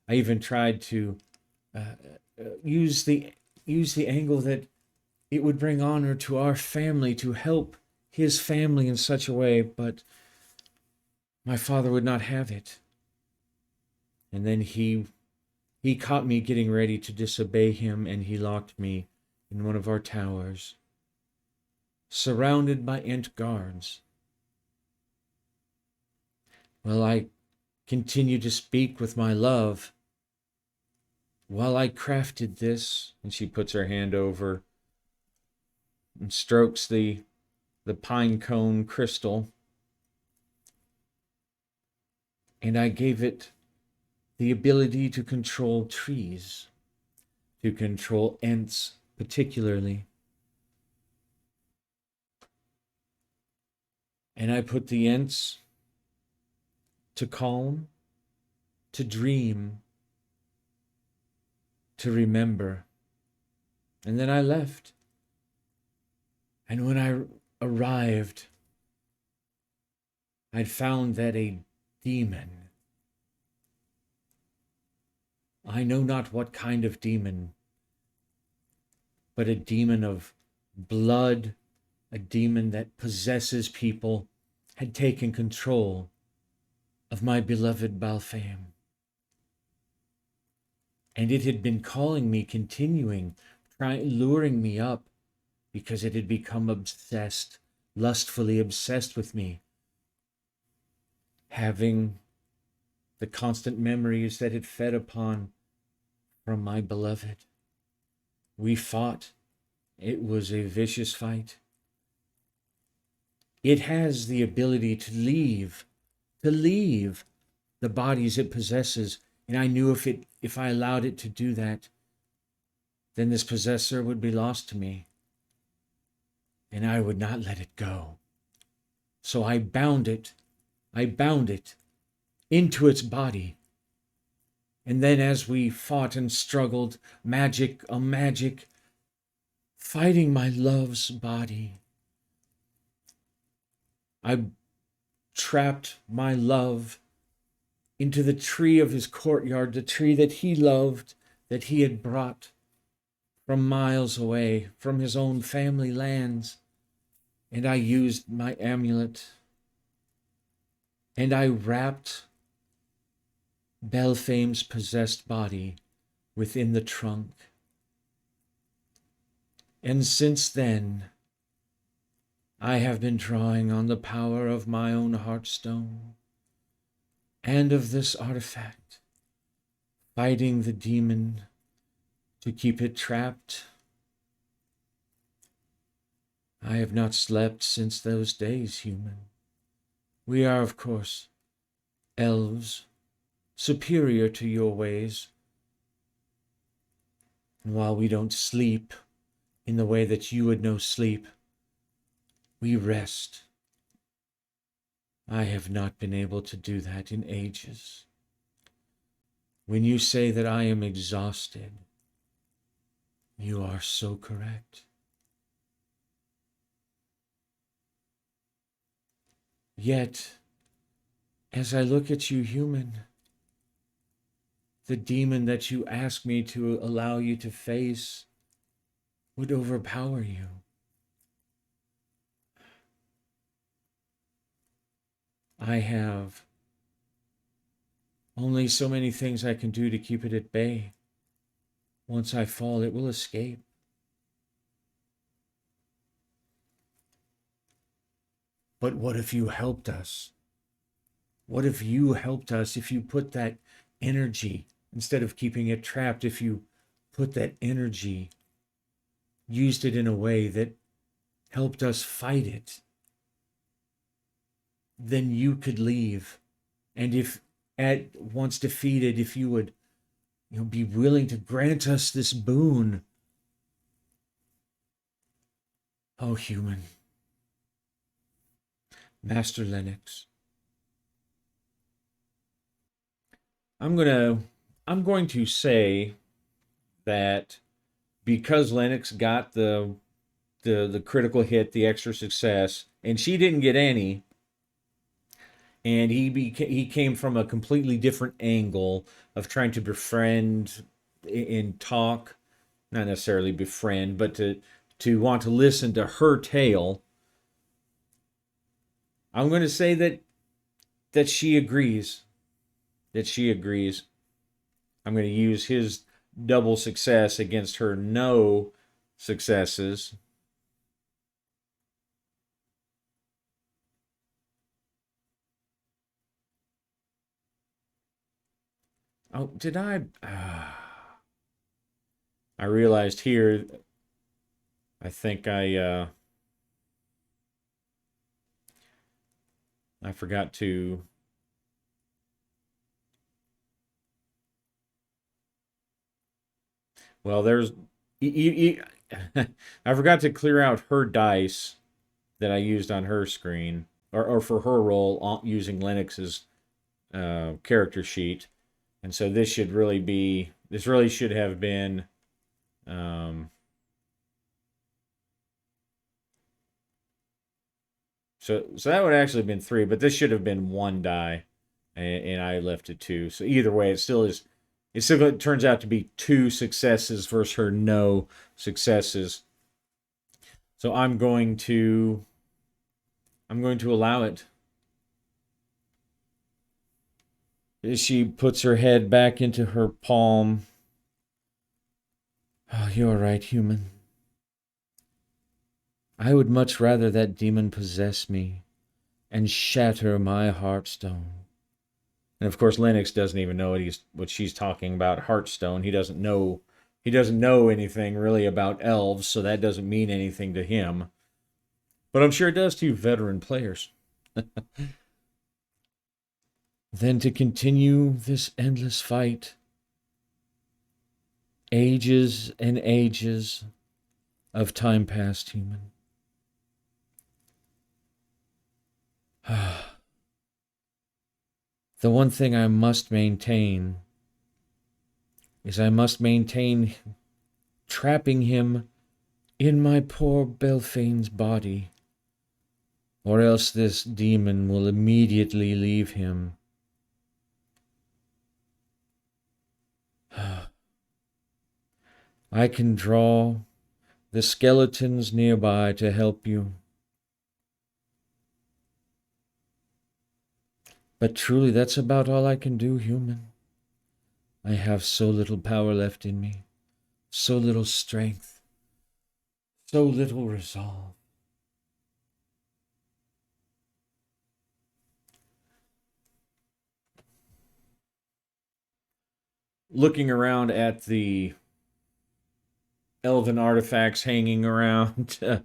I even tried to use the angle that it would bring honor to our family, to help his family in such a way, but my father would not have it. And then he caught me getting ready to disobey him, and he locked me in one of our towers, surrounded by Ent guards. Well, I continued to speak with my love while I crafted this, and she puts her hand over and strokes the pine cone crystal, and I gave it the ability to control trees, to control Ents particularly. And I put the Ents to calm, to dream, to remember. And then I left. And when I arrived, I'd found that a demon, I know not what kind of demon, but a demon of blood, a demon that possesses people, had taken control of my beloved Belfame. And it had been calling me, continuing, luring me up, because it had become obsessed, lustfully obsessed with me, having the constant memories that it fed upon from my beloved. We fought. It was a vicious fight. It has the ability to leave the bodies it possesses. And I knew if I allowed it to do that, then this possessor would be lost to me. And I would not let it go. So I bound it into its body. And then as we fought and struggled, magic on magic, fighting my love's body, I trapped my love into the tree of his courtyard, the tree that he loved, that he had brought from miles away, from his own family lands. And I used my amulet, and I wrapped Belfame's possessed body within the trunk. And since then, I have been drawing on the power of my own heartstone and of this artifact, fighting the demon to keep it trapped. I have not slept since those days, human. We are, of course, elves, superior to your ways. And while we don't sleep in the way that you would know sleep, we rest. I have not been able to do that in ages. When you say that I am exhausted, you are so correct. Yet, as I look at you, human, the demon that you ask me to allow you to face would overpower you. I have only so many things I can do to keep it at bay. Once I fall, it will escape. But what if you helped us? What if you helped us, if you put that energy, instead of keeping it trapped, if you put that energy, used it in a way that helped us fight it, then you could leave. And if at once defeated, if you would, be willing to grant us this boon. Oh, human, Master Lennox, I'm gonna I'm going to say that because Lennox got the critical hit, the extra success, and she didn't get any, and he came from a completely different angle of trying to befriend and talk, not necessarily befriend, but to want to listen to her tale. I'm going to say that she agrees. That she agrees. I'm going to use his double success against her no successes. Oh, did I? I realized here. I think I forgot to. Well, there's. I forgot to clear out her dice that I used on her screen, or for her role using Linux's character sheet, and so this should really be. This really should have been. Um, so that would actually have been three, but this should have been one die, and I left it two. So either way, it still is. It still turns out to be two successes versus her no successes. So I'm going to allow it. She puts her head back into her palm. Oh, you're right, human. I would much rather that demon possess me and shatter my heartstone. And of course, Lennox doesn't even know what she's talking about. Heartstone. He doesn't know. He doesn't know anything really about elves, so that doesn't mean anything to him. But I'm sure it does to you veteran players. Then to continue this endless fight, ages and ages of time past, human. The one thing I must maintain is I must maintain trapping him in my poor Belfane's body, or else this demon will immediately leave him. I can draw the skeletons nearby to help you. But truly, that's about all I can do, human. I have so little power left in me, so little strength, so little resolve. Looking around at the elven artifacts hanging around,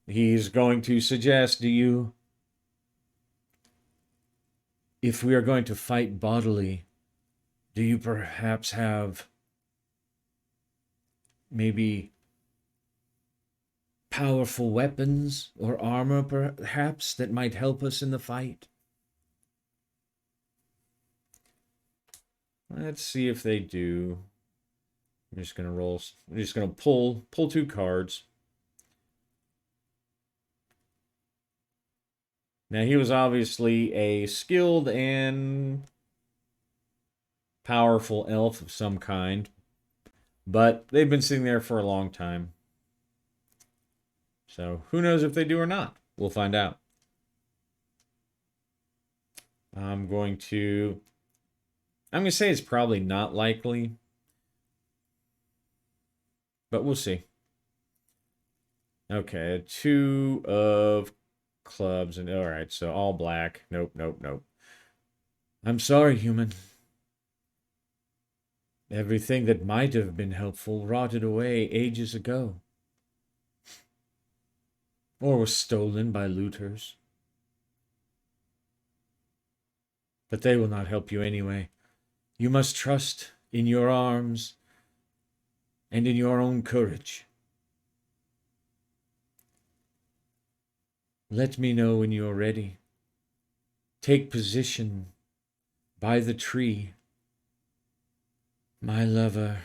he's going to suggest, if we are going to fight bodily, do you perhaps have maybe powerful weapons or armor, perhaps, that might help us in the fight? Let's see if they do. I'm just gonna roll. I'm just gonna pull two cards. Now he was obviously a skilled and powerful elf of some kind, but they've been sitting there for a long time. So who knows if they do or not? We'll find out. I'm going to say it's probably not likely, but we'll see. Okay, two of clubs, and all right, so all black. Nope, nope, nope. I'm sorry, human. Everything that might have been helpful rotted away ages ago, or was stolen by looters. But they will not help you anyway. You must trust in your arms and in your own courage. Let me know when you are ready. Take position by the tree. My lover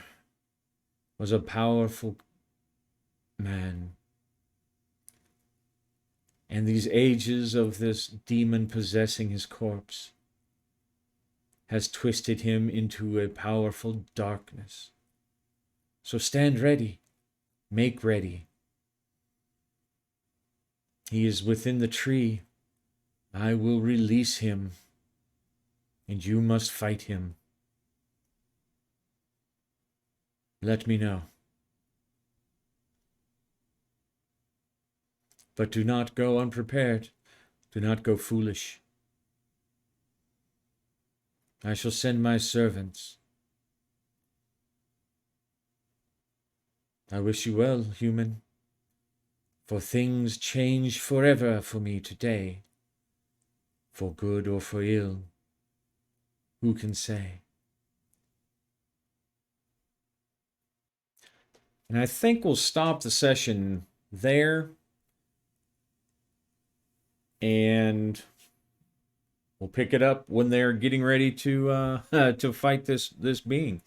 was a powerful man, and these ages of this demon possessing his corpse has twisted him into a powerful darkness. So stand ready, make ready. He is within the tree. I will release him, and you must fight him. Let me know. But do not go unprepared. Do not go foolish. I shall send my servants. I wish you well, human, for things change forever for me today, for good or for ill. Who can say? And I think we'll stop the session there, and we'll pick it up when they're getting ready to to fight this being.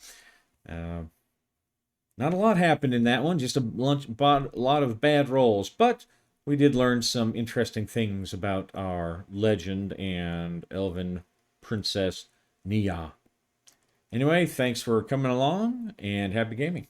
Not a lot happened in that one, just a lot of bad rolls, but we did learn some interesting things about our legend and elven princess Nia. Anyway, thanks for coming along, and happy gaming.